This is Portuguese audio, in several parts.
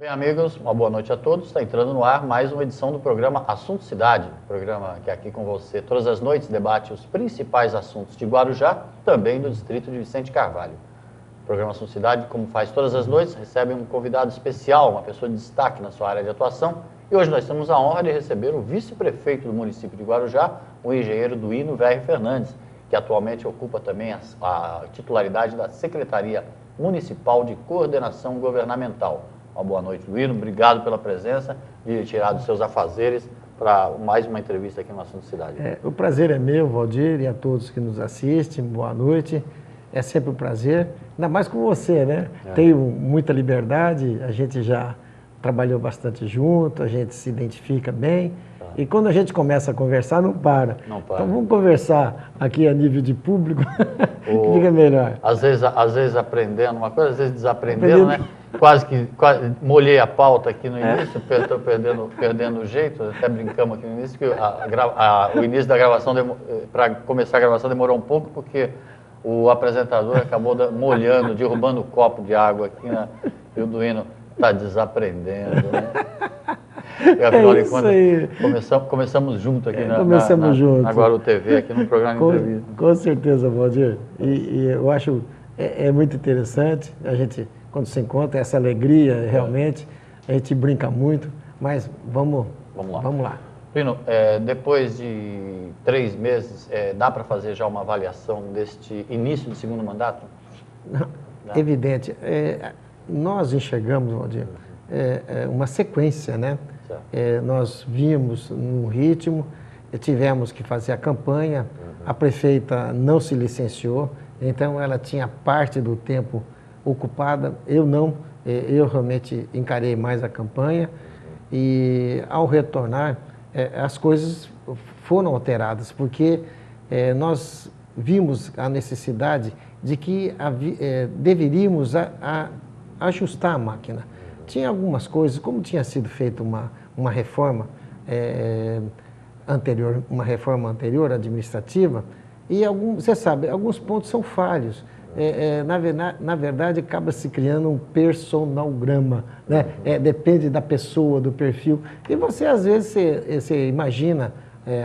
Bem, amigos, uma boa noite a todos. Está entrando no ar mais uma edição do programa Assunto Cidade, programa que aqui com você todas as noites debate os principais assuntos de Guarujá, também do distrito de Vicente Carvalho. O programa Assunto Cidade, como faz todas as noites, recebe um convidado especial, uma pessoa de destaque na sua área de atuação. E hoje nós temos a honra de receber o vice-prefeito do município de Guarujá, o engenheiro Duíno Verri Fernandes, que atualmente ocupa também a titularidade da Secretaria Municipal de Coordenação Governamental. Uma boa noite, Duíno. Obrigado pela presença, de tirar dos seus afazeres para mais uma entrevista aqui no Assunto Cidade. O prazer é meu, Valdir, e a todos que nos assistem. Boa noite. É sempre um prazer, ainda mais com você, né? Tenho muita liberdade, a gente já trabalhou bastante junto, a gente se identifica bem. E quando a gente começa a conversar, não para. Não para. Então vamos conversar aqui a nível de público, que fica melhor. Às vezes aprendendo uma coisa, às vezes desaprendendo, né? Quase molhei a pauta aqui no início, estou perdendo o jeito, até brincamos aqui no início, que o início da gravação, para começar a gravação demorou um pouco, porque o apresentador acabou molhando, derrubando o copo de água aqui, né? E o Duíno está desaprendendo, né? E afinal de contas, começamos junto aqui na Guaru TV, aqui no programa de entrevista. Com certeza, Valdir. E eu acho muito interessante, a gente, quando se encontra, essa alegria, realmente, a gente brinca muito, mas vamos lá. Duíno, depois de 3 meses, dá para fazer já uma avaliação deste início de segundo mandato? Não, evidente. Nós enxergamos, Valdir, uma sequência, né? Nós vimos num ritmo, tivemos que fazer a campanha, a prefeita não se licenciou, então ela tinha parte do tempo ocupada, eu realmente encarei mais a campanha e ao retornar as coisas foram alteradas, porque nós vimos a necessidade de que deveríamos ajustar a máquina. Tinha algumas coisas, como tinha sido feita uma reforma anterior administrativa, e você sabe, alguns pontos são falhos. Na verdade, acaba se criando um personalgrama, né? Depende da pessoa, do perfil. E você, às vezes, você imagina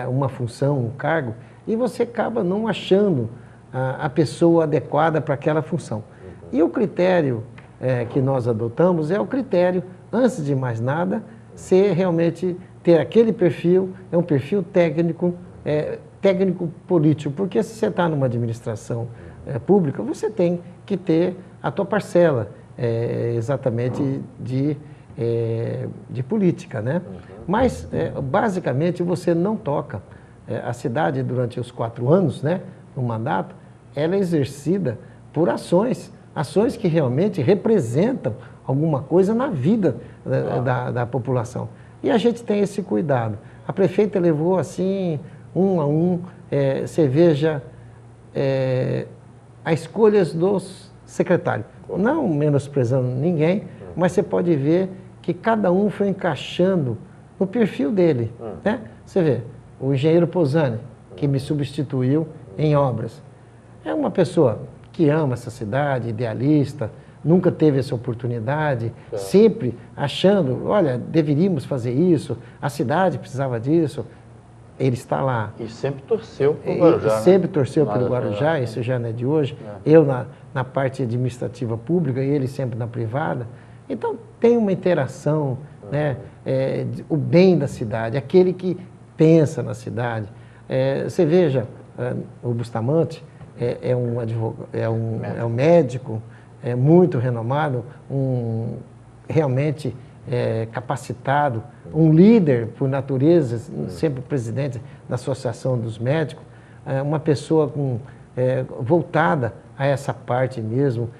uma função, um cargo, e você acaba não achando a pessoa adequada para aquela função. E o critério que nós adotamos é o critério, antes de mais nada, realmente ter aquele perfil, um perfil técnico-político, porque se você está numa administração pública, você tem que ter a tua parcela exatamente de política, né? Mas, basicamente, você não toca. A cidade, durante os 4 anos, né, no mandato, ela é exercida por ações que realmente representam alguma coisa na vida da população. E a gente tem esse cuidado. A prefeita levou assim, um a um, você veja as escolhas dos secretários. Não menosprezando ninguém, mas você pode ver que cada um foi encaixando no perfil dele. Né? Você vê, o engenheiro Posani, que me substituiu em obras, é uma pessoa que ama essa cidade, idealista, nunca teve essa oportunidade, sempre achando, olha, deveríamos fazer isso, a cidade precisava disso, ele está lá. E sempre torceu pelo Guarujá, né? Sempre torceu pelo Guarujá, isso já não é de hoje. Eu na parte administrativa pública e ele sempre na privada. Então, tem uma interação, né? O bem da cidade, aquele que pensa na cidade. Você veja, o Bustamante, é um médico muito renomado, realmente capacitado, um líder por natureza, sempre presidente da Associação dos Médicos, uma pessoa voltada a essa parte mesmo,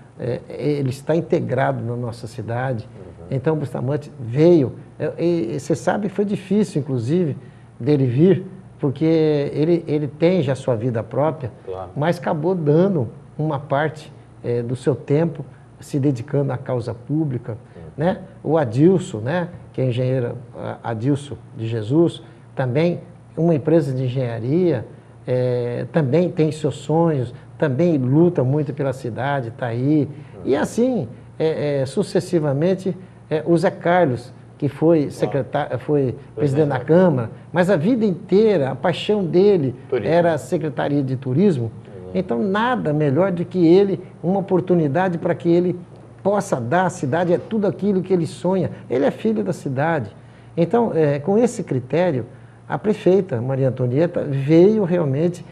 ele está integrado na nossa cidade. Então o Bustamante veio, e você sabe, foi difícil inclusive dele vir, porque ele tem já sua vida própria, mas acabou dando uma parte do seu tempo, se dedicando à causa pública. Né? O Adilson, né? Que é engenheiro Adilson de Jesus, também uma empresa de engenharia, também tem seus sonhos, também luta muito pela cidade, está aí. E assim, sucessivamente, O Zé Carlos, que foi secretário, foi presidente da Câmara, mas a vida inteira, a paixão dele era a Secretaria de Turismo. Então, nada melhor do que ele, uma oportunidade para que ele possa dar à cidade tudo aquilo que ele sonha. Ele é filho da cidade. Então, com esse critério, a prefeita Maria Antonieta veio realmente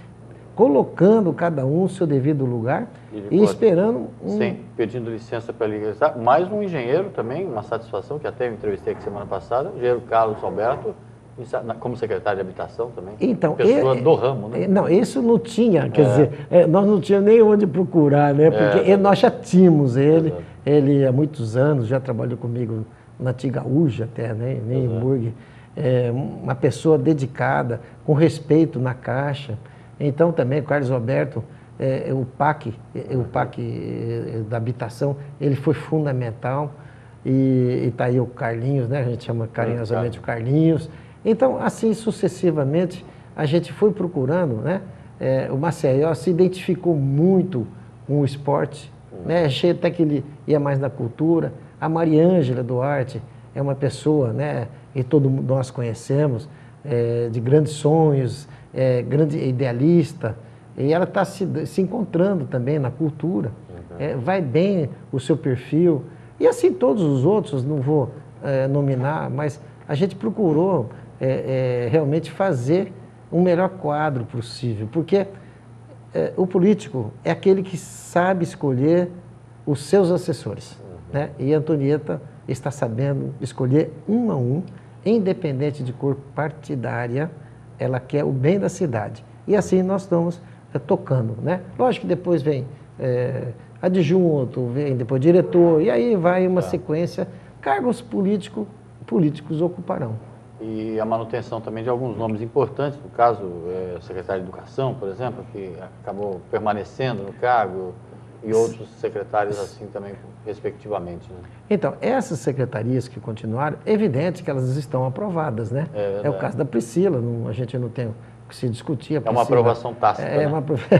colocando cada um no seu devido lugar e esperando... Sim, pedindo licença para legalizar. Mais um engenheiro também, uma satisfação, que até eu entrevistei aqui semana passada, o engenheiro Carlos Alberto, como secretário de Habitação também. Então, pessoa do ramo, né? Não, isso não tinha, quer dizer, nós não tínhamos nem onde procurar, né? Porque nós já tínhamos ele. Ele há muitos anos já trabalhou comigo na Tigaúja até, né? Nem em Burg. Uma pessoa dedicada, com respeito na Caixa. Então também o Carlos Alberto, o PAC da habitação, ele foi fundamental. E está aí o Carlinhos, né? A gente chama carinhosamente o Carlinhos. Então, assim sucessivamente, a gente foi procurando, né? O Maceió se identificou muito com o esporte, né? Achei até que ele ia mais na cultura. A Mariângela Duarte é uma pessoa, né? E todos nós conhecemos, de grandes sonhos, grande idealista, e ela está se encontrando também na cultura. Vai bem o seu perfil, e assim todos os outros, não vou nominar, mas a gente procurou realmente fazer um melhor quadro possível, porque o político é aquele que sabe escolher os seus assessores, né? E a Antonieta está sabendo escolher um a um, independente de cor partidária, ela quer o bem da cidade. E assim nós estamos tocando, né? Lógico que depois vem adjunto, vem depois diretor, e aí vai uma sequência, cargos políticos ocuparão. E a manutenção também de alguns nomes importantes, no caso, o secretário de Educação, por exemplo, que acabou permanecendo no cargo, e outros secretários assim também, respectivamente. Né? Então, essas secretarias que continuaram, é evidente que elas estão aprovadas, né? É o caso da Priscila, a gente não tem o que se discutir. Priscila, uma aprovação tácita, né?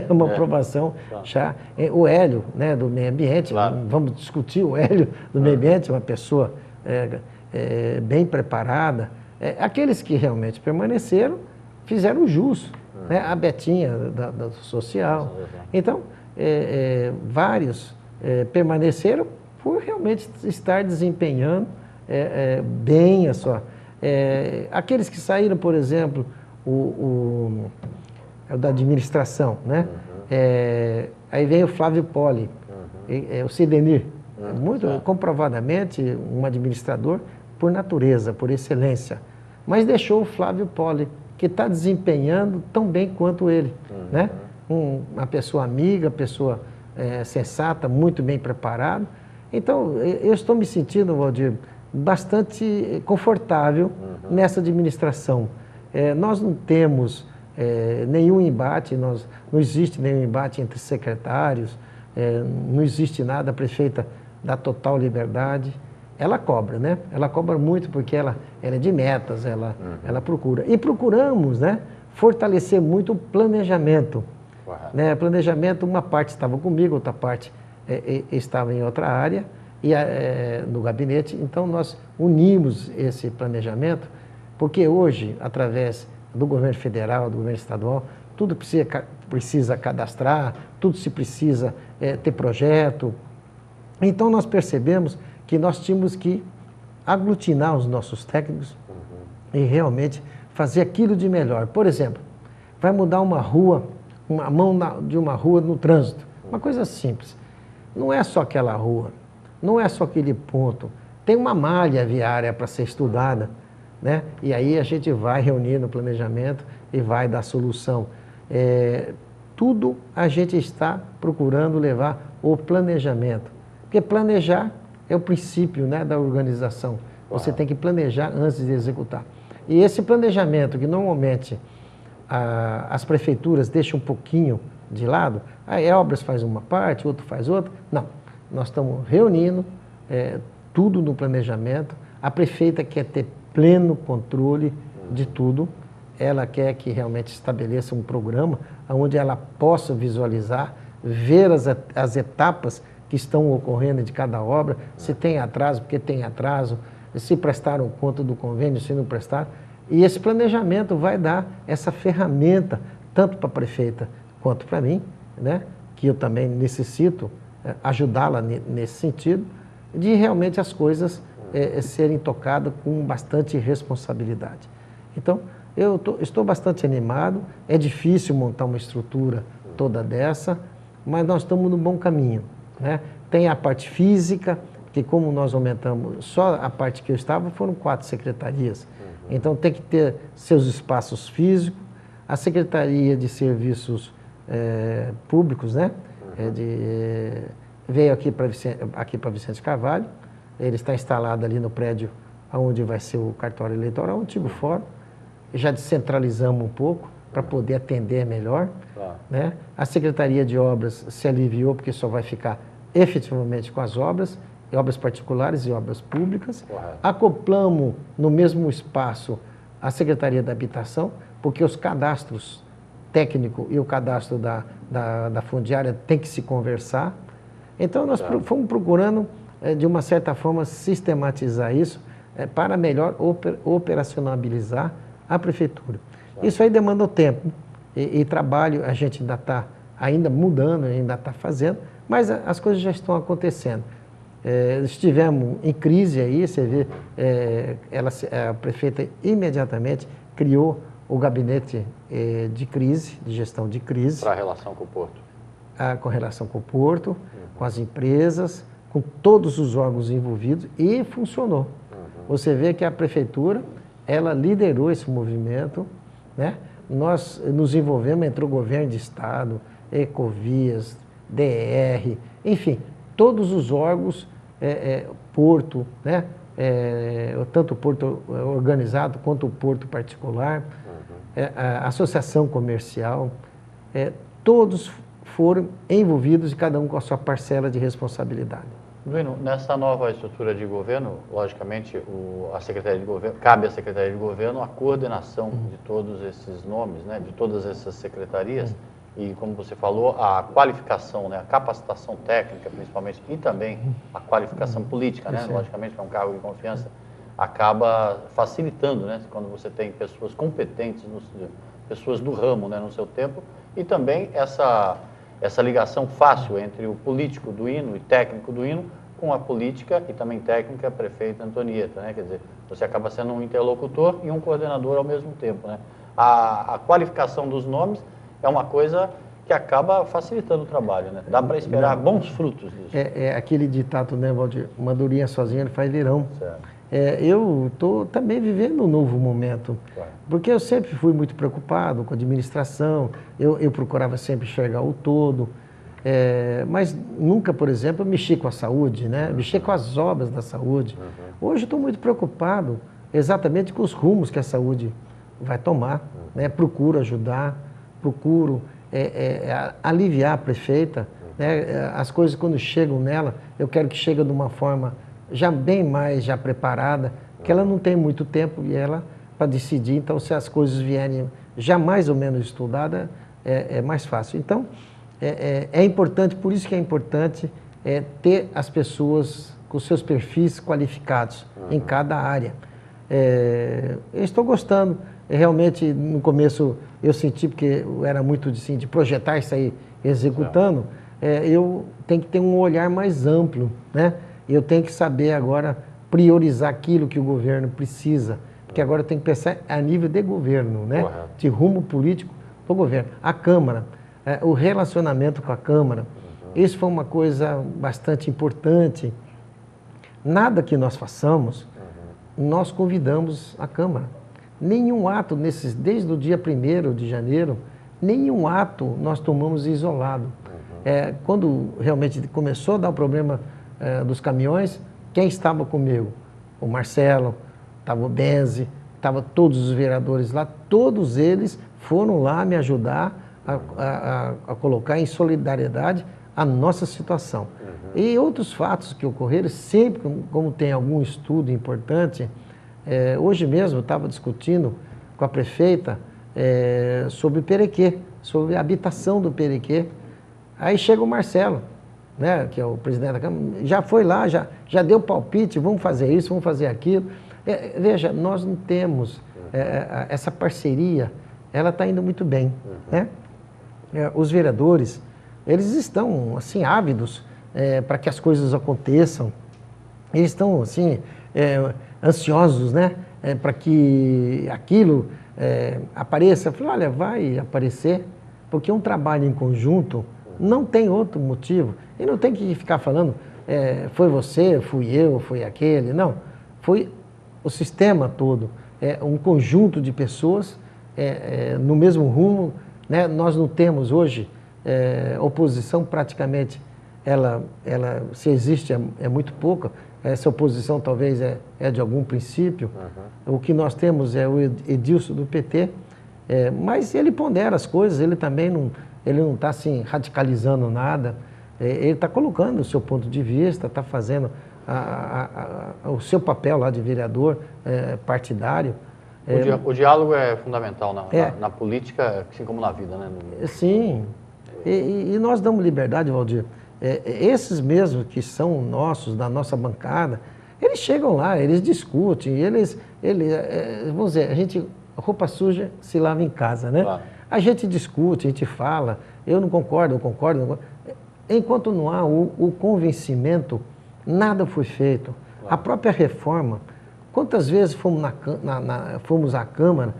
uma aprovação já. O Hélio, né, do meio ambiente, vamos discutir o Hélio do meio ambiente, uma pessoa bem preparada. Aqueles que realmente permaneceram, fizeram jus, né? A Betinha, da social. Então, vários permaneceram por realmente estar desempenhando bem a sua... aqueles que saíram, por exemplo, o da administração, né? Aí vem o Flávio Poli, o Sidenir, muito comprovadamente um administrador por natureza, por excelência, mas deixou o Flávio Poli, que está desempenhando tão bem quanto ele, né? Uma pessoa amiga, pessoa sensata, muito bem preparada. Então, eu estou me sentindo, Valdir, bastante confortável nessa administração. Nós não temos nenhum embate, não existe nenhum embate entre secretários, não existe nada, a prefeita dá total liberdade. Ela cobra, né? Ela cobra muito porque ela é de metas, ela procura. E procuramos, né, fortalecer muito o planejamento. Né? Planejamento, uma parte estava comigo, outra parte estava em outra área, no gabinete. Então, nós unimos esse planejamento, porque hoje, através do governo federal, do governo estadual, tudo precisa cadastrar, tudo se precisa ter projeto. Então, nós percebemos que nós tínhamos que aglutinar os nossos técnicos e realmente fazer aquilo de melhor. Por exemplo, vai mudar uma rua, uma mão de uma rua no trânsito. Uma coisa simples. Não é só aquela rua, não é só aquele ponto. Tem uma malha viária para ser estudada, né? E aí a gente vai reunir no planejamento e vai dar solução. Tudo a gente está procurando levar o planejamento. Porque planejar é o princípio, né, da organização. Você tem que planejar antes de executar. E esse planejamento que normalmente as prefeituras deixam um pouquinho de lado, a Elbras faz uma parte, outro faz outra. Não, nós estamos reunindo tudo no planejamento. A prefeita quer ter pleno controle de tudo. Ela quer que realmente estabeleça um programa onde ela possa visualizar, ver as etapas que estão ocorrendo de cada obra, se tem atraso, porque tem atraso, se prestaram conta do convênio, se não prestaram. E esse planejamento vai dar essa ferramenta, tanto para a prefeita quanto para mim, né, que eu também necessito ajudá-la nesse sentido, de realmente as coisas serem tocadas com bastante responsabilidade. Então, eu estou bastante animado, é difícil montar uma estrutura toda dessa, mas nós estamos no bom caminho, né? Tem a parte física, que como nós aumentamos, só a parte que eu estava foram 4 secretarias, então tem que ter seus espaços físicos, a Secretaria de Serviços Públicos, né? Veio aqui para Vicente Carvalho, ele está instalado ali no prédio onde vai ser o cartório eleitoral, um antigo fórum, já descentralizamos um pouco para poder atender melhor, né? A Secretaria de Obras se aliviou porque só vai ficar efetivamente com as obras particulares e obras públicas. Acoplamos no mesmo espaço a Secretaria da Habitação, porque os cadastros técnico e o cadastro da fundiária tem que se conversar. Então, nós fomos procurando, de uma certa forma, sistematizar isso para melhor operacionalizar a prefeitura. Isso aí demanda tempo e trabalho, a gente ainda mudando, ainda está fazendo, mas as coisas já estão acontecendo. Estivemos em crise aí, você vê, a prefeita imediatamente criou o gabinete de crise, de gestão de crise. Para a relação com o Porto. Com relação com o Porto, com as empresas, com todos os órgãos envolvidos, e funcionou. Você vê que a prefeitura, ela liderou esse movimento, né? Nós nos envolvemos, entrou o governo de estado, Ecovias, DR, enfim, todos os órgãos, Porto, né? Tanto o Porto organizado quanto o Porto particular, a associação comercial, todos foram envolvidos e cada um com a sua parcela de responsabilidade. Duino, nessa nova estrutura de governo, logicamente, a Secretaria de Governo, cabe à Secretaria de Governo a coordenação de todos esses nomes, né, de todas essas secretarias, e como você falou, a qualificação, né, a capacitação técnica, principalmente, e também a qualificação política, né, logicamente, que é um cargo de confiança, acaba facilitando, né, quando você tem pessoas competentes, pessoas do ramo, né, no seu tempo, e também essa ligação fácil entre o político do Hino e técnico do Hino com a política e também técnica prefeita Antonieta, né? Quer dizer, você acaba sendo um interlocutor e um coordenador ao mesmo tempo, né? A qualificação dos nomes é uma coisa que acaba facilitando o trabalho, né? Dá para esperar bons frutos disso. É aquele ditado, né, Valdir? Uma durinha sozinha não faz verão. Certo. Eu estou também vivendo um novo momento, porque eu sempre fui muito preocupado com a administração, eu procurava sempre enxergar o todo, mas nunca, por exemplo, mexi com a saúde, né? Mexi com as obras da saúde. Hoje estou muito preocupado exatamente com os rumos que a saúde vai tomar, né? Procuro ajudar, procuro aliviar a prefeita, né? As coisas quando chegam nela, eu quero que chegue de uma forma já bem mais preparada, que ela não tem muito tempo e ela para decidir, então se as coisas vierem já mais ou menos estudadas, é mais fácil. Então, é importante, por isso que é importante ter as pessoas com seus perfis qualificados em cada área. Eu estou gostando, realmente no começo eu senti, porque eu era muito de projetar e sair executando, eu tenho que ter um olhar mais amplo, né? Eu tenho que saber agora priorizar aquilo que o governo precisa, porque agora eu tenho que pensar a nível de governo, né? De rumo político do governo. A Câmara, o relacionamento com a Câmara, isso foi uma coisa bastante importante. Nada que nós façamos, nós convidamos a Câmara. Nenhum ato, desde o dia 1º de janeiro, nenhum ato nós tomamos isolado. Quando realmente começou a dar o problema dos caminhões, quem estava comigo? O Marcelo, estava o Benzi, estavam todos os vereadores lá, todos eles foram lá me ajudar a colocar em solidariedade a nossa situação. E outros fatos que ocorreram, sempre como tem algum estudo importante, hoje mesmo eu estava discutindo com a prefeita sobre o Perequê, sobre a habitação do Perequê. Aí chega o Marcelo, né, que é o presidente da Câmara, já foi lá, já deu palpite, vamos fazer isso, vamos fazer aquilo. Veja, nós não temos essa parceria, ela está indo muito bem, né? Os vereadores, eles estão, assim, ávidos para que as coisas aconteçam, eles estão, assim, ansiosos, né, para que aquilo apareça. Eu falei, olha, vai aparecer, porque um trabalho em conjunto não tem outro motivo. E não tem que ficar falando, foi você, fui eu, foi aquele. Não, foi o sistema todo, um conjunto de pessoas no mesmo rumo, né? Nós não temos hoje oposição, praticamente, ela se existe é muito pouca. Essa oposição talvez é de algum princípio. O que nós temos é o Edilson do PT, mas ele pondera as coisas, ele também não está assim, radicalizando nada, ele está colocando o seu ponto de vista, está fazendo o seu papel lá de vereador partidário. O diálogo é fundamental na política, assim como na vida, né? Sim, e nós damos liberdade, Valdir. Esses mesmos que são nossos, da nossa bancada, eles chegam lá, eles discutem, vamos dizer, a gente, roupa suja se lava em casa, né? Claro. A gente discute, a gente fala, eu não concordo, eu concordo, não concordo. Enquanto não há o convencimento, nada foi feito. Claro. A própria reforma, quantas vezes fomos à Câmara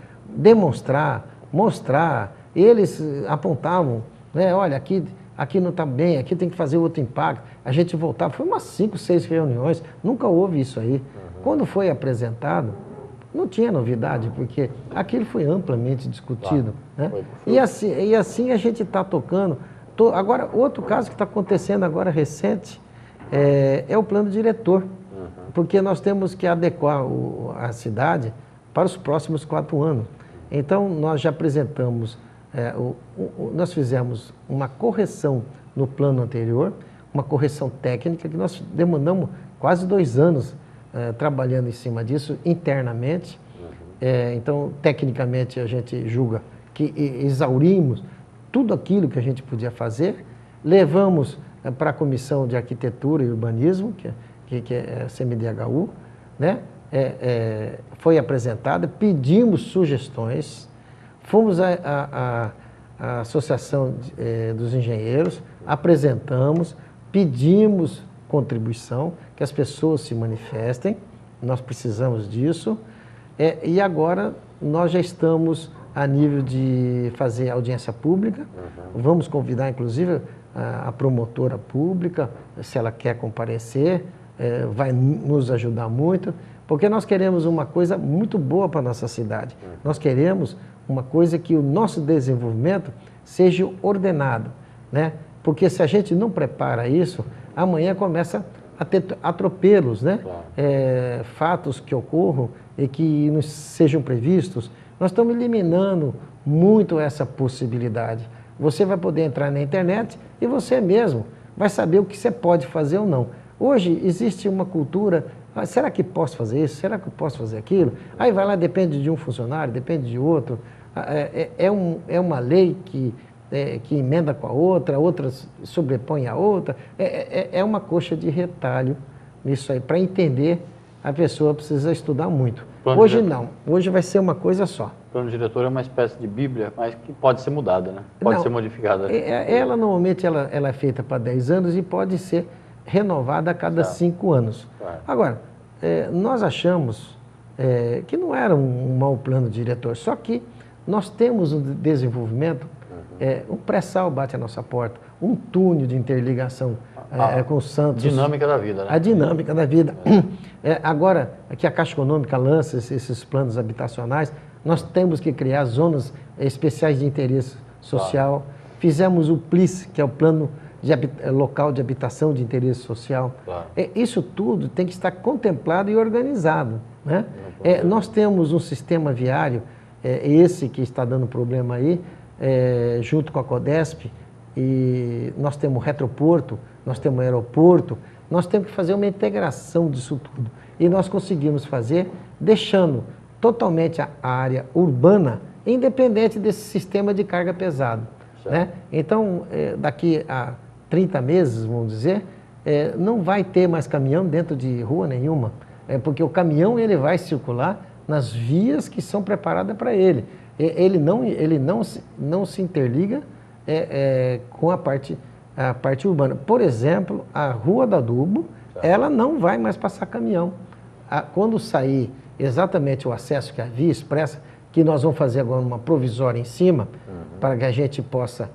mostrar, eles apontavam, né, olha, aqui não está bem, aqui tem que fazer outro impacto. A gente voltava, foi umas 5, 6 reuniões, nunca houve isso aí. Quando foi apresentado, não tinha novidade, porque aquilo foi amplamente discutido. Claro. Né? E assim a gente está tocando. Agora, outro caso que está acontecendo agora recente é o plano diretor, porque nós temos que adequar a cidade para os próximos 4 anos. Então, nós já apresentamos, nós fizemos uma correção no plano anterior, uma correção técnica, que nós demandamos quase 2 anos trabalhando em cima disso internamente. Então, tecnicamente, a gente julga que exaurimos tudo aquilo que a gente podia fazer, levamos para a Comissão de Arquitetura e Urbanismo, que é a CMDHU, né? Foi apresentada, pedimos sugestões, fomos à Associação dos Engenheiros, apresentamos, pedimos contribuição, que as pessoas se manifestem, nós precisamos disso, e agora nós já estamos a nível de fazer audiência pública, vamos convidar inclusive a promotora pública, se ela quer comparecer, vai nos ajudar muito, porque nós queremos uma coisa muito boa para a nossa cidade. Nós queremos uma coisa que o nosso desenvolvimento seja ordenado, né? Porque se a gente não prepara isso, amanhã começa a ter atropelos, né? Claro. Fatos que ocorram e que não sejam previstos. Nós estamos eliminando muito essa possibilidade. Você vai poder entrar na internet e você mesmo vai saber o que você pode fazer ou não. Hoje existe uma cultura, será que posso fazer isso? Será que eu posso fazer aquilo? Aí vai lá, depende de um funcionário, depende de outro. É uma lei que emenda com a outra sobrepõe a outra. É uma coxa de retalho nisso aí. Para entender, a pessoa precisa estudar muito. Hoje não, hoje vai ser uma coisa só. O plano diretor é uma espécie de bíblia, mas que pode ser mudada, né? Pode ser modificada. Ela normalmente ela é feita para 10 anos e pode ser renovada a cada 5 anos. Claro. Agora, nós achamos que não era um mau plano diretor, só que nós temos um desenvolvimento, um pré-sal bate à nossa porta, um túnel de interligação com o Santos. Dinâmica da vida, né? A dinâmica da vida. Agora, que a Caixa Econômica lança esses planos habitacionais, nós temos que criar zonas especiais de interesse social. Claro. Fizemos o PLIS, que é o Plano Local de Habitação de Interesse Social. Claro. Isso tudo tem que estar contemplado e organizado, né? Nós temos um sistema viário, esse que está dando problema aí, junto com a CODESP, e nós temos retroporto, nós temos aeroporto, nós temos que fazer uma integração disso tudo. E nós conseguimos fazer deixando totalmente a área urbana independente desse sistema de carga pesada, né? Então, daqui a 30 meses, vamos dizer, não vai ter mais caminhão dentro de rua nenhuma, porque o caminhão ele vai circular nas vias que são preparadas para ele. Ele não se interliga com a parte urbana. Por exemplo, a Rua do Adubo, ela não vai mais passar caminhão. Quando sair exatamente o acesso que é a via expressa, que nós vamos fazer agora uma provisória em cima, para que a gente possa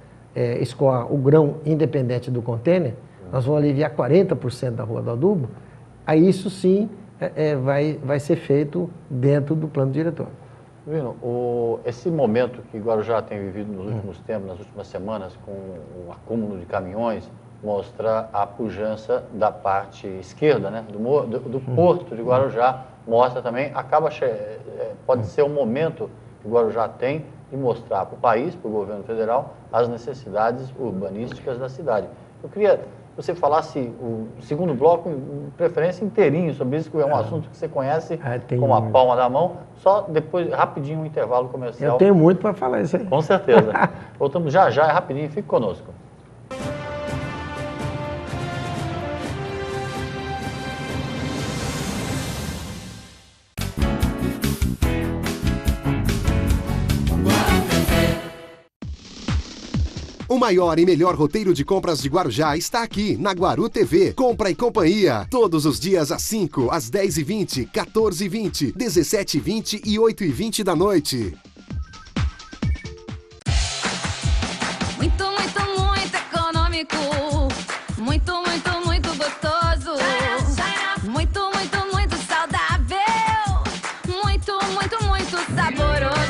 escoar o grão independente do contêiner, nós vamos aliviar 40% da Rua do Adubo, aí isso sim vai ser feito dentro do plano diretor. Duino, esse momento que Guarujá tem vivido nos últimos tempos, nas últimas semanas, com o acúmulo de caminhões, mostra a pujança da parte esquerda, né, do porto de Guarujá, mostra também, pode ser um momento que Guarujá tem de mostrar para o país, para o governo federal, as necessidades urbanísticas da cidade. Eu queria que você falasse o segundo bloco, em preferência inteirinho, sobre isso, que é um assunto que você conhece como a palma da mão. Só depois, rapidinho, um intervalo comercial. Eu tenho muito para falar isso aí. Com certeza. Voltamos já, é rapidinho, fique conosco. O maior e melhor roteiro de compras de Guarujá está aqui, na Guaru TV. Compra e companhia. Todos os dias às 5, às 10h20, 14h20, 17h20 e 8h20 da noite. Muito, muito, muito econômico. Muito, muito, muito gostoso. Muito, muito, muito saudável. Muito, muito, muito saboroso.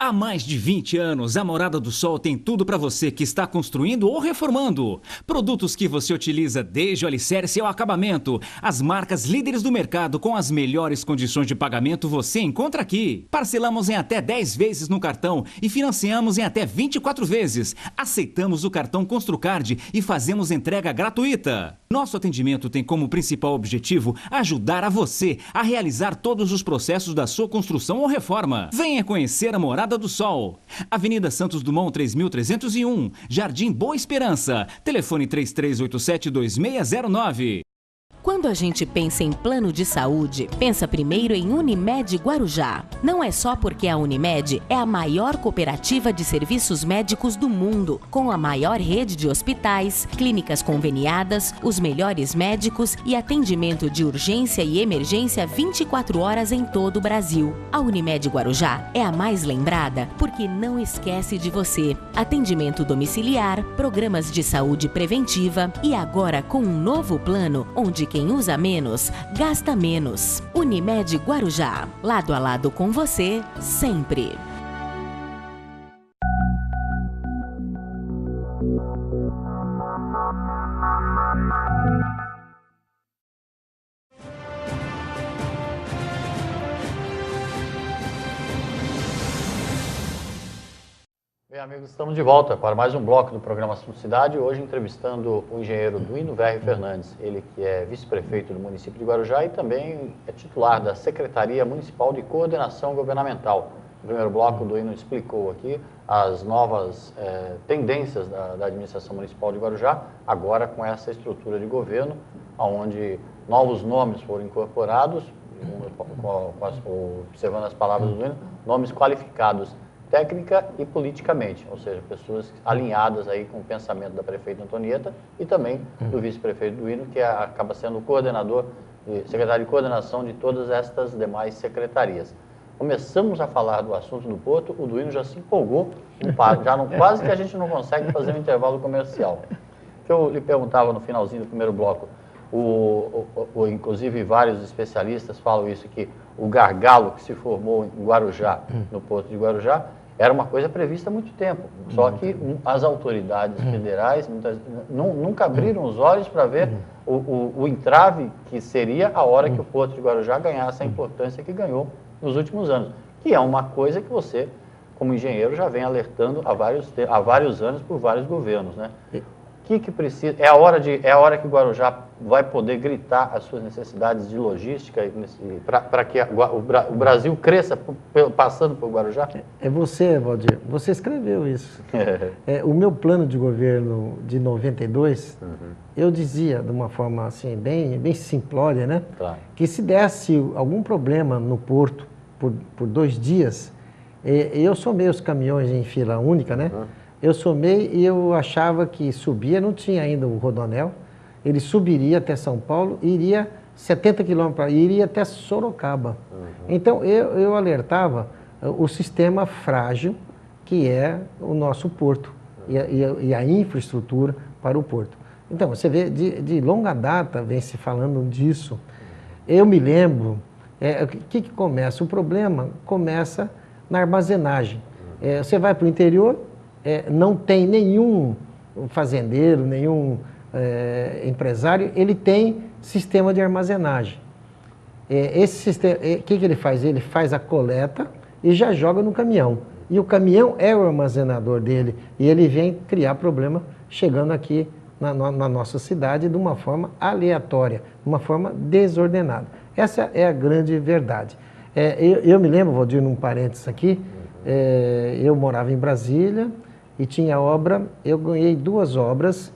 Há mais de 20 anos, a Morada do Sol tem tudo para você que está construindo ou reformando. Produtos que você utiliza desde o alicerce ao acabamento. As marcas líderes do mercado com as melhores condições de pagamento você encontra aqui. Parcelamos em até 10 vezes no cartão e financiamos em até 24 vezes. Aceitamos o cartão Construcard e fazemos entrega gratuita. Nosso atendimento tem como principal objetivo ajudar a você a realizar todos os processos da sua construção ou reforma. Venha conhecer a Morada do Sol. Avenida Santos Dumont 3301, Jardim Boa Esperança. Telefone 3387-2609. Quando a gente pensa em plano de saúde, pensa primeiro em Unimed Guarujá. Não é só porque a Unimed é a maior cooperativa de serviços médicos do mundo, com a maior rede de hospitais, clínicas conveniadas, os melhores médicos e atendimento de urgência e emergência 24 horas em todo o Brasil. A Unimed Guarujá é a mais lembrada porque não esquece de você. Atendimento domiciliar, programas de saúde preventiva e agora com um novo plano onde quem usa menos, gasta menos. Unimed Guarujá, lado a lado com você, sempre. Bem, amigos, estamos de volta para mais um bloco do programa Assunto Cidade, hoje entrevistando o engenheiro Duino Verri Fernandes, ele que é vice-prefeito do município de Guarujá e também é titular da Secretaria Municipal de Coordenação Governamental. No primeiro bloco, o Duino explicou aqui as novas tendências da administração municipal de Guarujá, agora com essa estrutura de governo, onde novos nomes foram incorporados, observando as palavras do Duino, nomes qualificados técnica e politicamente, ou seja, pessoas alinhadas aí com o pensamento da prefeita Antonieta e também do vice-prefeito Duino, que acaba sendo o coordenador, secretário de coordenação de todas estas demais secretarias. Começamos a falar do assunto do Porto, o Duino já se empolgou, quase que a gente não consegue fazer um intervalo comercial. Que eu lhe perguntava no finalzinho do primeiro bloco, inclusive vários especialistas falam isso, que o gargalo que se formou em Guarujá, no Porto de Guarujá, era uma coisa prevista há muito tempo, só que as autoridades federais nunca abriram os olhos para ver o entrave que seria a hora que o Porto de Guarujá ganhasse a importância que ganhou nos últimos anos, que é uma coisa que você, como engenheiro, já vem alertando há vários anos por vários governos, né? O que precisa? É a hora que o Guarujá vai poder gritar as suas necessidades de logística para que o Brasil cresça passando por Guarujá? É você, Valdir, você escreveu isso. O meu plano de governo de 92, eu dizia de uma forma assim, bem simplória, né? Claro. Que se desse algum problema no porto por 2 dias, eu somei os caminhões em fila única, né? Eu somei e eu achava que subia, não tinha ainda o Rodonel, ele subiria até São Paulo e iria 70 quilômetros, iria até Sorocaba. Então, eu alertava o sistema frágil que é o nosso porto e a infraestrutura para o porto. Então, você vê, de longa data vem se falando disso. Eu me lembro, o que começa? O problema começa na armazenagem. Você vai para o interior, não tem nenhum fazendeiro, nenhum empresário, ele tem sistema de armazenagem. Esse sistema, o que ele faz? Ele faz a coleta e já joga no caminhão. E o caminhão é o armazenador dele. E ele vem criar problema chegando aqui na nossa cidade de uma forma aleatória, de uma forma desordenada. Essa é a grande verdade. Eu me lembro, vou dizer num parênteses aqui, eu morava em Brasília, e tinha obra, eu ganhei 2 obras,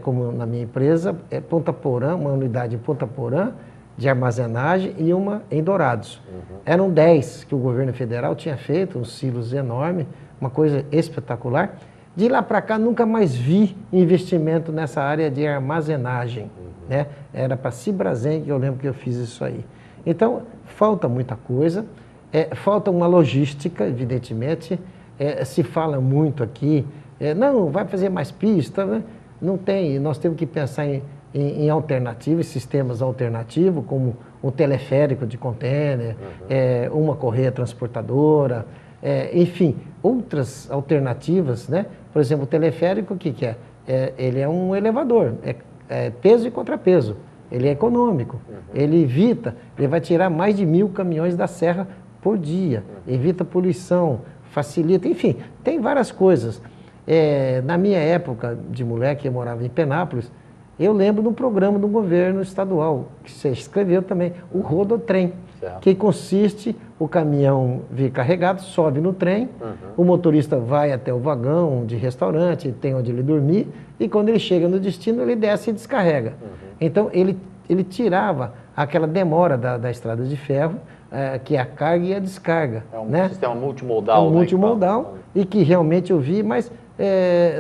como na minha empresa, Ponta Porã, uma unidade em Ponta Porã, de armazenagem, e uma em Dourados. Eram 10 que o governo federal tinha feito, uns silos enormes, uma coisa espetacular. De lá para cá, nunca mais vi investimento nessa área de armazenagem. Né? Era para Cibrazen, que eu lembro que eu fiz isso aí. Então, falta muita coisa, falta uma logística, evidentemente. Se fala muito aqui, não, vai fazer mais pista, né? Não tem, nós temos que pensar em alternativas, sistemas alternativos, como o teleférico de contêiner, uma correia transportadora, enfim, outras alternativas, né? Por exemplo, o teleférico, o que é? Ele é um elevador, peso e contrapeso, ele é econômico, ele evita, ele vai tirar mais de 1000 caminhões da serra por dia, evita poluição, facilita, enfim, tem várias coisas. Na minha época de moleque, eu morava em Penápolis, eu lembro de um programa do governo estadual, que você escreveu também, o Rodotrem, que consiste, o caminhão vir carregado, sobe no trem, o motorista vai até o vagão de restaurante, tem onde ele dormir, e quando ele chega no destino, ele desce e descarrega. Então, ele tirava aquela demora da estrada de ferro, que é a carga e a descarga. É um sistema multimodal. Multimodal, e que realmente eu vi, mas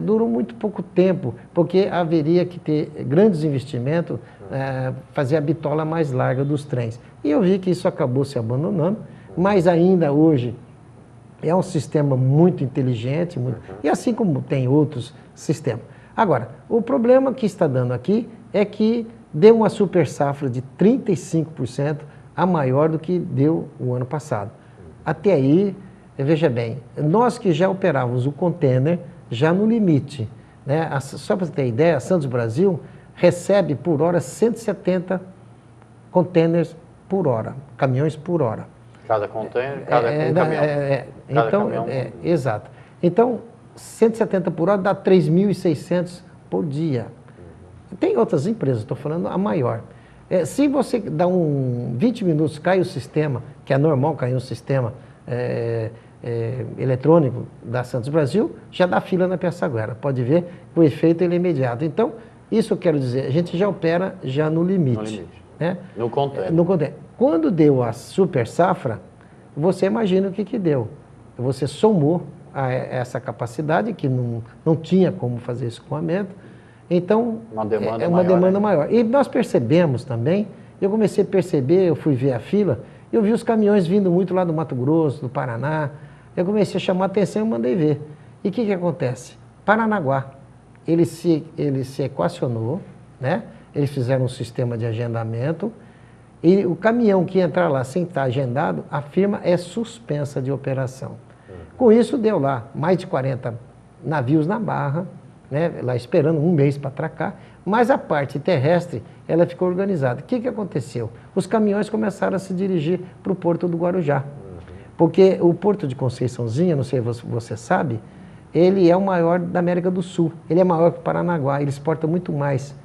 durou muito pouco tempo, porque haveria que ter grandes investimentos, fazer a bitola mais larga dos trens. E eu vi que isso acabou se abandonando, mas ainda hoje é um sistema muito inteligente, e assim como tem outros sistemas. Agora, o problema que está dando aqui é que deu uma super safra de 35%, a maior do que deu o ano passado. Até aí, veja bem, nós que já operávamos o container, já no limite, né? Só para você ter ideia, a Santos Brasil recebe por hora 170 containers por hora, caminhões por hora. Cada container, cada caminhão. Então, caminhão. Exato. Então, 170 por hora dá 3.600 por dia. Tem outras empresas, estou falando a maior. Se você dá 20 minutos, cai o sistema, que é normal cair um sistema eletrônico da Santos Brasil, já dá fila na Piaçaguera. Pode ver que o efeito ele é imediato. Então, isso eu quero dizer, a gente já opera já no limite. No limite. Né? No container. No container. Quando deu a super safra, você imagina o que deu. Você somou a essa capacidade, que não tinha como fazer escoamento. Então, é uma demanda maior. E nós percebemos também, eu comecei a perceber, eu fui ver a fila, eu vi os caminhões vindo muito lá do Mato Grosso, do Paraná, eu comecei a chamar a atenção e mandei ver. E o que acontece? Paranaguá, ele se equacionou, né? Eles fizeram um sistema de agendamento, e o caminhão que entrar lá sem estar agendado, a firma é suspensa de operação. Com isso, deu lá mais de 40 navios na barra, né, lá esperando um mês para atracar, mas a parte terrestre, ela ficou organizada. O que aconteceu? Os caminhões começaram a se dirigir para o porto do Guarujá. Porque o Porto de Conceiçãozinha, não sei se você sabe, ele é o maior da América do Sul. Ele é maior que o Paranaguá, ele exporta muito mais.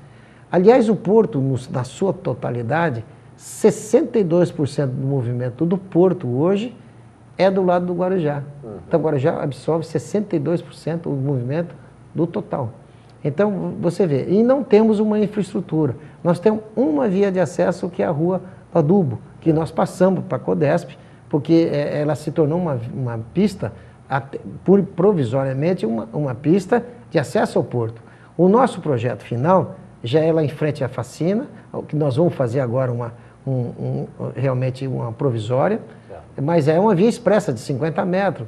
Aliás, o Porto, na sua totalidade, 62% do movimento do Porto hoje é do lado do Guarujá. Então, o Guarujá absorve 62% do movimento do total. Então, você vê, e não temos uma infraestrutura. Nós temos uma via de acesso, que é a Rua do Adubo, que nós passamos para a Codesp, porque ela se tornou uma pista, provisoriamente, uma pista de acesso ao porto. O nosso projeto final já é lá em frente à Facina, que nós vamos fazer agora realmente uma provisória, mas é uma via expressa de 50 metros,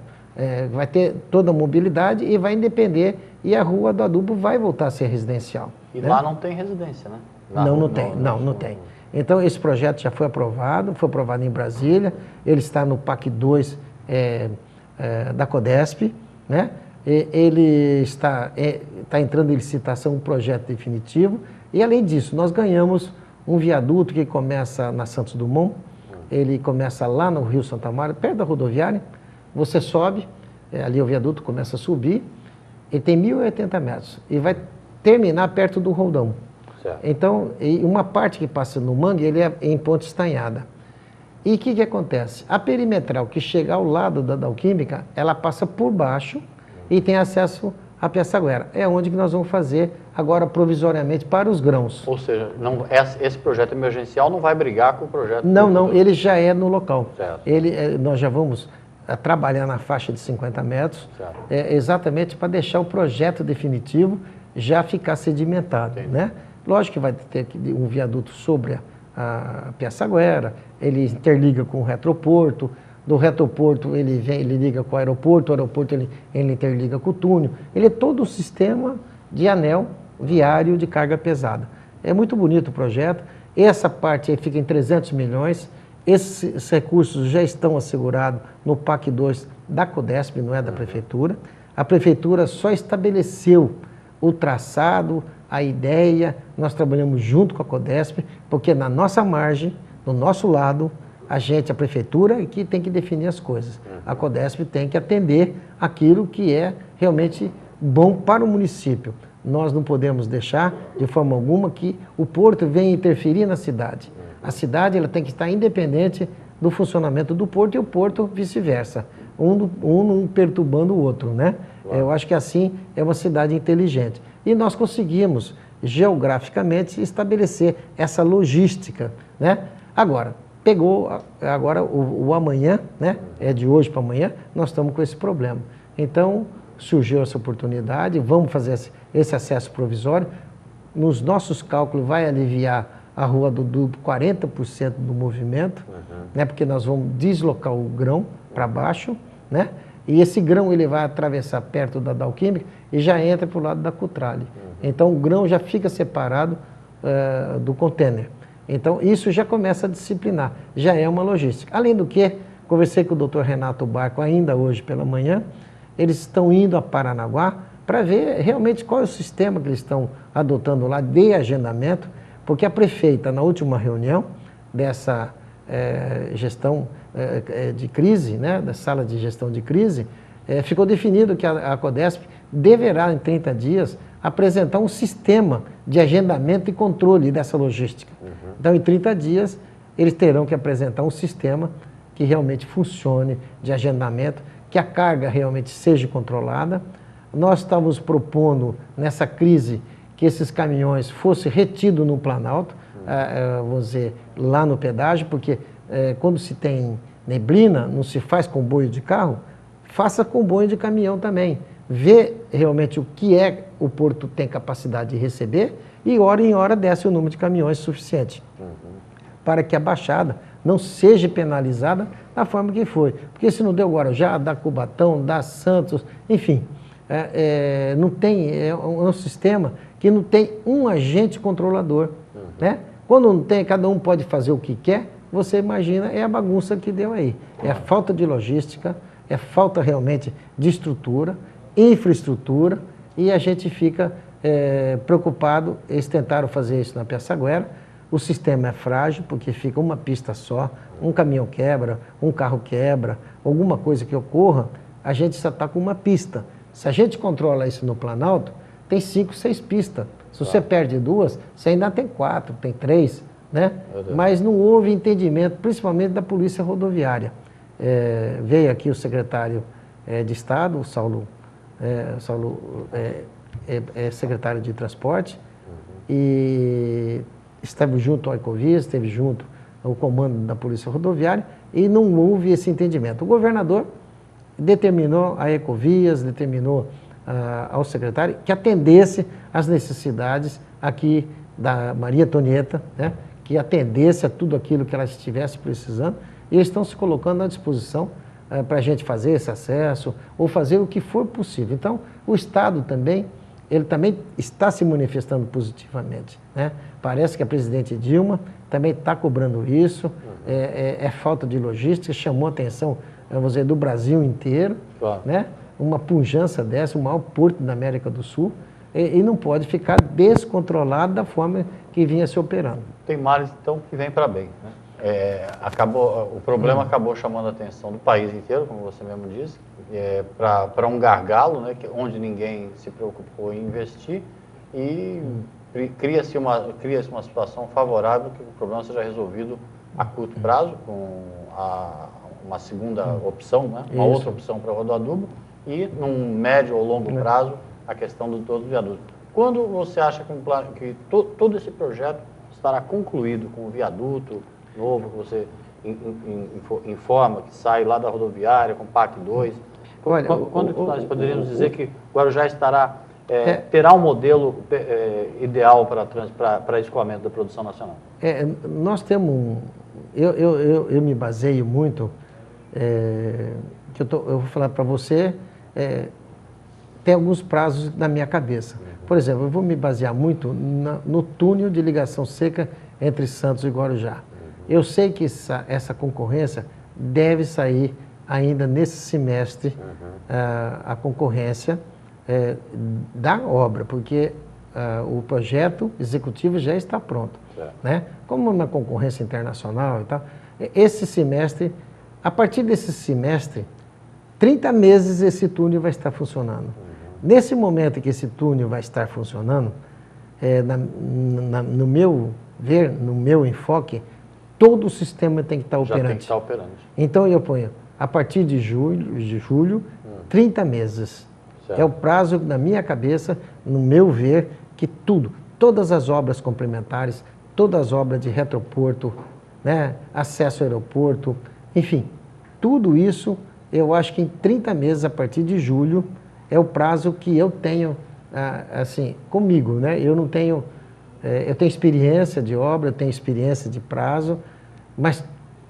vai ter toda a mobilidade e vai independer, e a Rua do Adubo vai voltar a ser residencial. E lá não tem residência, né? Não tem. Então, esse projeto já foi aprovado em Brasília, ele está no PAC 2 da Codesp, né? Ele está entrando em licitação um projeto definitivo, e além disso, nós ganhamos um viaduto que começa na Santos Dumont, ele começa lá no Rio Santa Maria, perto da rodoviária, você sobe, ali o viaduto começa a subir, ele tem 1.080 metros, e vai terminar perto do Roldão. Certo. Então, uma parte que passa no Mangue, ele é em Ponte Estanhada. E o que acontece? A perimetral que chega ao lado da Alquímica, ela passa por baixo e tem acesso a Piaçaguera. É onde que nós vamos fazer agora provisoriamente para os grãos. Ou seja, esse projeto emergencial não vai brigar com o projeto... Não, ele já é no local. Certo. Nós já vamos trabalhar na faixa de 50 metros, exatamente para deixar o projeto definitivo já ficar sedimentado, né? Lógico que vai ter um viaduto sobre a Piaçaguera, ele interliga com o retroporto, do retroporto ele liga com o aeroporto ele interliga com o túnel, ele é todo um sistema de anel viário de carga pesada. É muito bonito o projeto, essa parte aí fica em 300 milhões, esses recursos já estão assegurados no PAC 2 da Codesp, não é da Prefeitura. A Prefeitura só estabeleceu o traçado, a ideia, nós trabalhamos junto com a Codesp, porque na nossa margem, do nosso lado, a Prefeitura, que tem que definir as coisas. A Codesp tem que atender aquilo que é realmente bom para o município. Nós não podemos deixar, de forma alguma, que o porto venha interferir na cidade. A cidade ela tem que estar independente do funcionamento do porto e o porto vice-versa. Um não perturbando o outro, né? Claro. Eu acho que assim é uma cidade inteligente. E nós conseguimos, geograficamente, estabelecer essa logística, né? Agora, o amanhã, né? É de hoje para amanhã, nós estamos com esse problema. Então, surgiu essa oportunidade, vamos fazer esse acesso provisório. Nos nossos cálculos vai aliviar a Rua do Adubo 40% do movimento, né? Porque nós vamos deslocar o grão para baixo, né? E esse grão ele vai atravessar perto da Alquímica e já entra para o lado da Cutrale. Então o grão já fica separado do contêiner. Então isso já começa a disciplinar, já é uma logística. Além do que, conversei com o Dr. Renato Barco ainda hoje pela manhã, eles estão indo a Paranaguá para ver realmente qual é o sistema que eles estão adotando lá de agendamento, porque a prefeita, na última reunião dessa gestão de crise, né, da sala de gestão de crise, ficou definido que a Codesp deverá, em 30 dias, apresentar um sistema de agendamento e controle dessa logística. Então, em 30 dias, eles terão que apresentar um sistema que realmente funcione de agendamento, que a carga realmente seja controlada. Nós estamos propondo, nessa crise, que esses caminhões fossem retidos no Planalto, vamos dizer, lá no pedágio, porque quando se tem neblina, não se faz comboio de carro, faça comboio de caminhão também. Vê realmente o que o porto tem capacidade de receber e hora em hora desce o número de caminhões suficiente para que a Baixada não seja penalizada da forma que foi. Porque se não deu Guarujá, dá Cubatão, dá Santos, enfim, não tem, é um sistema que não tem um agente controlador, né? Quando não tem, cada um pode fazer o que quer, você imagina, é a bagunça que deu aí. É a falta de logística, é falta realmente de estrutura, infraestrutura, e a gente fica preocupado. Eles tentaram fazer isso na Piaçaguera, o sistema é frágil, porque fica uma pista só, um caminhão quebra, um carro quebra, alguma coisa que ocorra, a gente só está com uma pista. Se a gente controla isso no Planalto, tem 5, 6 pistas. Se você perde 2, você ainda tem 4, tem 3, né? Mas não houve entendimento, principalmente da Polícia Rodoviária. Veio aqui o secretário de Estado, o Saulo secretário de Transporte, e esteve junto ao Ecovias, esteve junto ao comando da Polícia Rodoviária, e não houve esse entendimento. O governador determinou a Ecovias, determinou ao secretário que atendesse às necessidades aqui da Maria Antonieta, né, que atendesse a tudo aquilo que ela estivesse precisando, e eles estão se colocando à disposição para a gente fazer esse acesso, ou fazer o que for possível. Então, o Estado também, ele também está se manifestando positivamente, né? Parece que a presidente Dilma também está cobrando isso, é falta de logística, chamou a atenção, vamos dizer, do Brasil inteiro, claro, né? Uma pujança dessa, o maior porto da América do Sul, e não pode ficar descontrolado da forma que vinha se operando. Tem males, então, que vem para bem, né? O problema acabou chamando a atenção do país inteiro, como você mesmo disse, para um gargalo, né, onde ninguém se preocupou em investir, e cria-se uma situação favorável que o problema seja resolvido a curto prazo, com uma segunda opção, né, uma outra opção para o rodoadubo, e num médio ou longo prazo a questão do todo viaduto. Quando você acha que todo esse projeto estará concluído com o viaduto novo, que você informa, que sai lá da rodoviária, com PAC 2. Quando nós poderíamos dizer que Guarujá terá um modelo ideal para escoamento da produção nacional? Nós temos eu me baseio muito, eu vou falar para você, tem alguns prazos na minha cabeça. Por exemplo, eu vou me basear muito no túnel de ligação seca entre Santos e Guarujá. Eu sei que essa concorrência deve sair ainda nesse semestre, a concorrência da obra, porque o projeto executivo já está pronto, né? Como na concorrência internacional e tal, esse semestre, a partir desse semestre, 30 meses esse túnel vai estar funcionando. Nesse momento que esse túnel vai estar funcionando, no meu ver, no meu enfoque, todo o sistema tem que estar operante. Já tem que estar operante. Então eu ponho, a partir de julho, 30 meses. Certo. É o prazo, na minha cabeça, no meu ver, que todas as obras complementares, todas as obras de retroporto, né, acesso ao aeroporto, enfim, tudo isso, eu acho que em 30 meses, a partir de julho, é o prazo que eu tenho, assim, comigo, né? Eu não tenho, eu tenho experiência de obra, eu tenho experiência de prazo, mas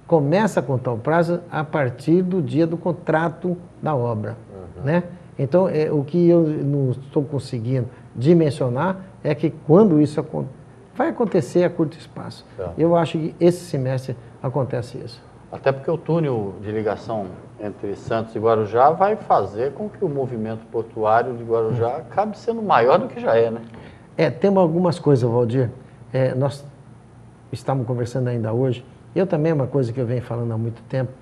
começa a contar o prazo a partir do dia do contrato da obra, né? Então, o que eu não estou conseguindo dimensionar é que quando isso vai acontecer a curto espaço. Eu acho que esse semestre acontece isso. Até porque o túnel de ligação entre Santos e Guarujá vai fazer com que o movimento portuário de Guarujá acabe sendo maior do que já é, né? Temos algumas coisas, Valdir. Nós estamos conversando ainda hoje. Eu também, uma coisa que eu venho falando há muito tempo,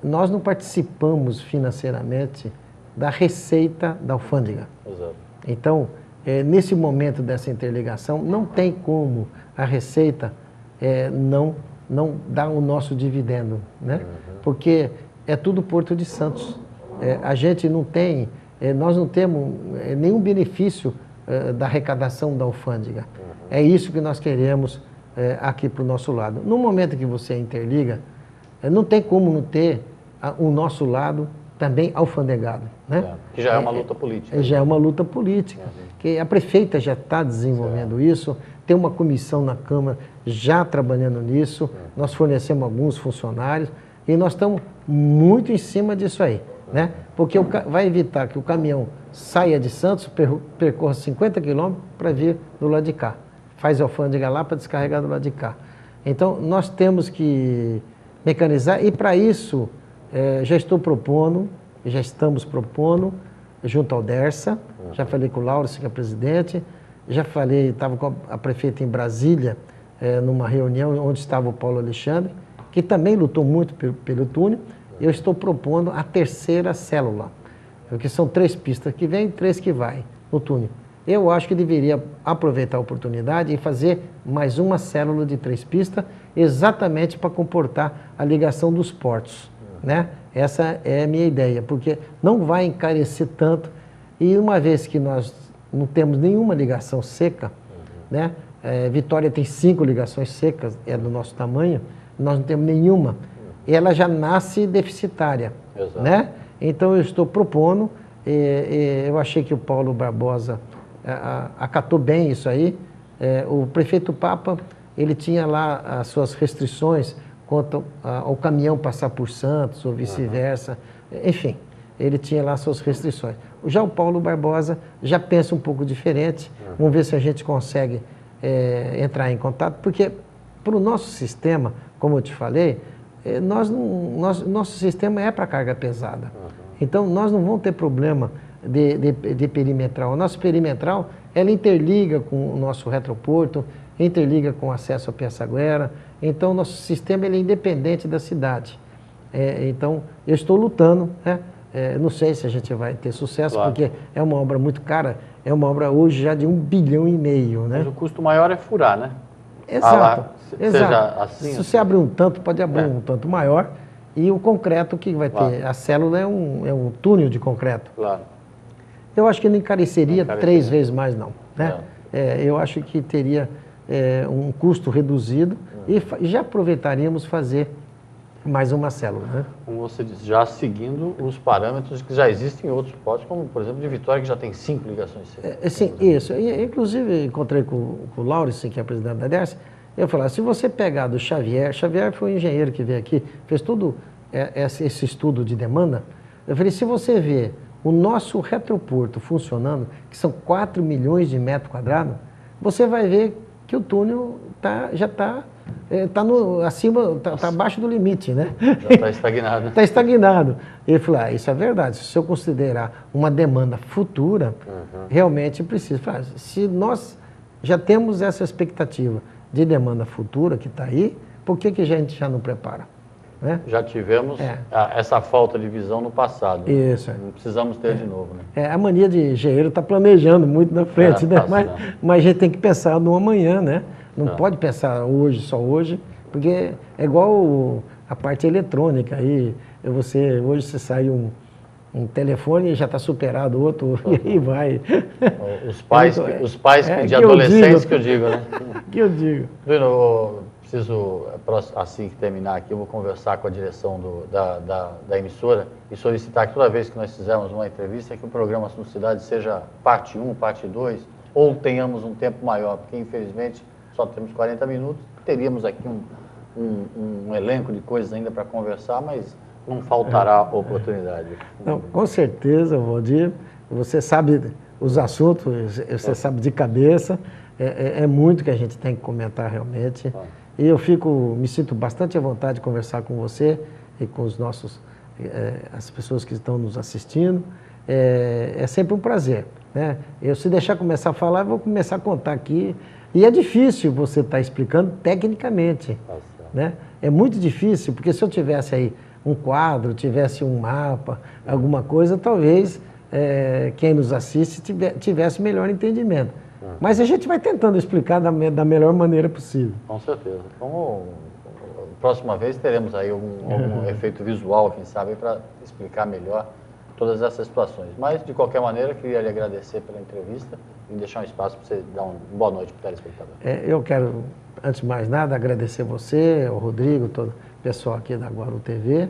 nós não participamos financeiramente da receita da alfândega. Exato. Então, nesse momento dessa interligação, não tem como a receita não dar o nosso dividendo, né? Porque é tudo Porto de Santos. A gente não tem, nós não temos nenhum benefício da arrecadação da alfândega. É isso que nós queremos aqui para o nosso lado. No momento que você interliga, não tem como não ter o nosso lado também alfandegado, né? Que já é uma luta política. Já é uma luta política, que a prefeita já está desenvolvendo isso, tem uma comissão na Câmara já trabalhando nisso, nós fornecemos alguns funcionários e nós estamos muito em cima disso aí, né? Porque vai evitar que o caminhão saia de Santos, percorra 50 quilômetros para vir do lado de cá. Faz a alfândega lá para descarregar do lado de cá. Então, nós temos que mecanizar e para isso já estamos propondo junto ao DERSA, já falei com o Lauro, que é presidente, já falei, estava com a prefeita em Brasília, numa reunião onde estava o Paulo Alexandre, que também lutou muito pelo túnel. Eu estou propondo a terceira célula, porque são 3 pistas que vêm, 3 que vai no túnel. Eu acho que deveria aproveitar a oportunidade e fazer mais uma célula de 3 pistas, exatamente para comportar a ligação dos portos, né? Essa é a minha ideia, porque não vai encarecer tanto, e uma vez que nós não temos nenhuma ligação seca, né? Vitória tem 5 ligações secas, é do nosso tamanho, nós não temos nenhuma, e ela já nasce deficitária, né? Então eu estou propondo, eu achei que o Paulo Barbosa acatou bem isso aí. O prefeito Papa, ele tinha lá as suas restrições quanto ao caminhão passar por Santos ou vice-versa, enfim, ele tinha lá as suas restrições. Já o Paulo Barbosa já pensa um pouco diferente, vamos ver se a gente consegue entrar em contato, porque para o nosso sistema, como eu te falei, nosso sistema é para carga pesada, então nós não vamos ter problema de perimetral. O nosso perimetral, ela interliga com o nosso retroporto, interliga com o acesso a Piaçaguera, então o nosso sistema ele é independente da cidade. Então, eu estou lutando, né? Não sei se a gente vai ter sucesso, claro, porque é uma obra muito cara, é uma obra hoje já de 1,5 bilhão, né? Mas o custo maior é furar, né? Exato, exato. Seja assim, se você abrir um tanto, pode abrir um tanto maior, e o concreto que vai ter, a célula é um túnel de concreto. Claro. Eu acho que não encareceria 3 vezes mais, não, né? Eu acho que teria um custo reduzido e já aproveitaríamos fazer mais uma célula, né? Como você disse, já seguindo os parâmetros que já existem em outros portos, como por exemplo de Vitória, que já tem 5 ligações secas. Sim, isso. Inclusive, encontrei com o Laurence, que é presidente da DERS, eu falei, se você pegar do Xavier foi um engenheiro que veio aqui, fez todo esse estudo de demanda, eu falei, se você vê o nosso retroporto funcionando, que são 4 milhões de metros quadrados, você vai ver que o túnel já está acima, está abaixo do limite, né? Já está estagnado. Está estagnado. Ele falou, isso é verdade, se eu considerar uma demanda futura, realmente precisa. Falei, se nós já temos essa expectativa de demanda futura que está aí, por que a gente já não prepara? Né? Já tivemos essa falta de visão no passado. Isso. Não precisamos ter de novo, né? A mania de engenheiro está planejando muito na frente, né? Mas a gente tem que pensar no amanhã, né? Não pode pensar hoje, só hoje, porque é igual a parte eletrônica aí. Hoje você sai um telefone e já está superado o outro, e aí vai. Os pais de adolescentes que eu digo, né? Que eu digo. Preciso, assim que terminar aqui, eu vou conversar com a direção da emissora e solicitar que toda vez que nós fizermos uma entrevista, que o programa Assunto Cidade seja parte 1, parte 2, ou tenhamos um tempo maior, porque infelizmente só temos 40 minutos, teríamos aqui um elenco de coisas ainda para conversar, mas não faltará oportunidade. Não, com certeza, Valdir, você sabe os assuntos, você sabe de cabeça, é muito que a gente tem que comentar realmente. E eu me sinto bastante à vontade de conversar com você e com as pessoas que estão nos assistindo. É sempre um prazer, né? Se deixar começar a falar, eu vou começar a contar aqui. E é difícil você estar explicando tecnicamente, né? É muito difícil, porque se eu tivesse aí um quadro, tivesse um mapa, alguma coisa, talvez quem nos assiste tivesse melhor entendimento. Mas a gente vai tentando explicar da melhor maneira possível. Com certeza. Então, próxima vez teremos aí algum efeito visual, quem sabe, para explicar melhor todas essas situações. Mas, de qualquer maneira, queria lhe agradecer pela entrevista e deixar um espaço para você dar uma boa noite para o telespectador. Eu quero, antes de mais nada, agradecer você, o Rodrigo, todo o pessoal aqui da Guaru TV.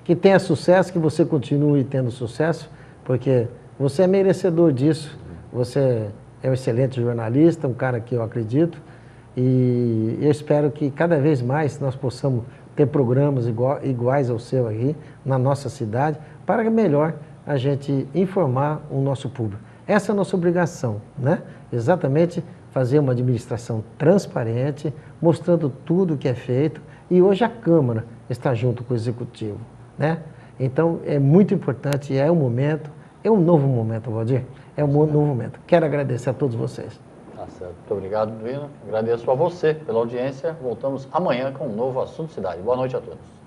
Que tenha sucesso, que você continue tendo sucesso, porque você é merecedor disso. Você é um excelente jornalista, um cara que eu acredito, e eu espero que cada vez mais nós possamos ter programas iguais ao seu aí, na nossa cidade, para melhor a gente informar o nosso público. Essa é a nossa obrigação, né? Exatamente fazer uma administração transparente, mostrando tudo o que é feito, e hoje a Câmara está junto com o Executivo, né? Então é muito importante, é um novo momento, Valdir. É um novo momento. Quero agradecer a todos vocês. Tá certo. Muito obrigado, Duino. Agradeço a você pela audiência. Voltamos amanhã com um novo Assunto Cidade. Boa noite a todos.